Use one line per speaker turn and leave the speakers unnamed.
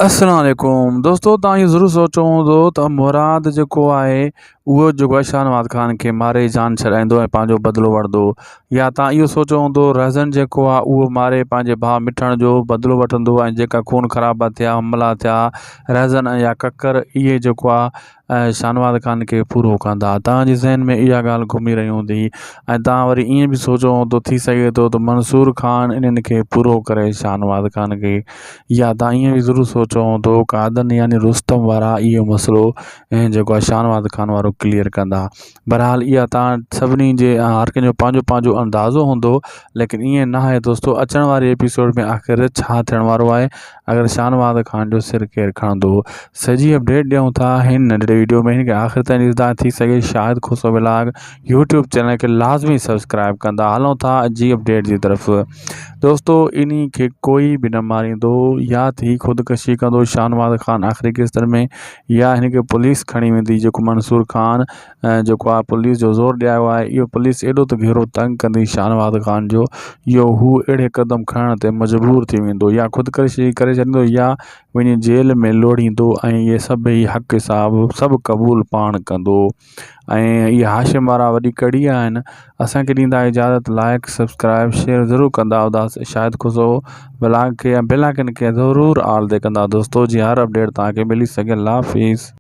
अस्सलाम वालेकुम दोस्तों, तव्हां इहो ज़रूरु सोचो हूंदो त मुराद जेको आहे उहो जेको आहे शाहनवाज़ ख़ान खे मारे जान छॾाईंदो ऐं पंहिंजो बदिलो वठंदो। या तव्हां इहो सोचो हूंदो रहज़न जेको आहे उहो मारे पंहिंजे भाउ मिठण जो बदिलो वठंदो ऐं जेका खून ख़राबा थिया, हमला थिया, रहज़न या ककर इहे जेको आहे शाहनवाज़ ख़ान खे पूरो कंदा। तव्हांजे ज़हन में इहा ॻाल्हि घुमी रही हूंदी ऐं तव्हां वरी ईअं बि सोचो हूंदो थी सघे थो त मंसूर ख़ान इन्हनि खे पूरो करे शाहनवाज़ ख़ान खे। या तव्हां ईअं बि ज़रूरु सोचो हूंदो कादन यानी रुस्तम वारा इहो मसइलो ऐं जेको आहे शाहनवाज़ ख़ान वारो क्लियर कंदा। बहरहाल इहा तव्हां सभिनी जे हर कंहिंजो पंहिंजो पंहिंजो अंदाज़ो हूंदो, लेकिन ईअं न आहे दोस्तों। अचण वारे एपिसोड में आख़िर छा थियण वारो आहे, अगरि शाहनवाज़ ख़ान जो सिर केरु खणंदो, सॼी अपडेट ॾियूं था हिन नंढड़े वीडियो में। हिन खे आख़िर ताईं ॾिसंदा थी सघे शाहिद खुसो व्लॉग यूट्यूब चैनल खे लाज़मी सब्सक्राइब कंदा। हलूं था अॼु जी अपडेट जी तरफ़। दोस्तों इन्ही खे कोई बि न मारींदो या ही ख़ुदकशी कंदो शाहनवाज़ ख़ान आख़िरी किस्तर में, या हिन खे पुलिस खणी वेंदी। जेको मंसूर ख़ान जेको आहे पुलिस जो ज़ोर ॾियारियो आहे, इहो पुलिस एॾो त घेरो तंग कंदी शाहनवाज़ ख़ान जो, इहो हू अहिड़े क़दम खणण ते मजबूर थी वेंदो या ख़ुदकशी करे छॾींदो या वञी जेल में लोड़ींदो। ऐं इहे सभई हक़ हिसाब सभु क़बूल पाण कंदो। ऐं इहे हाशिम वारा वॾी कड़ी आहिनि। असांखे ॾींदा इजाज़त, लाइक सब्सक्राइब शेयर ज़रूरु कंदा हुदासीं। शाहिद खुसो व्लॉग खे या बेल आइकन खे ज़रूरु ऑल ते कंदा दोस्तों, जी हर अपडेट तव्हांखे मिली सघे। अल्लाह हाफ़िज़।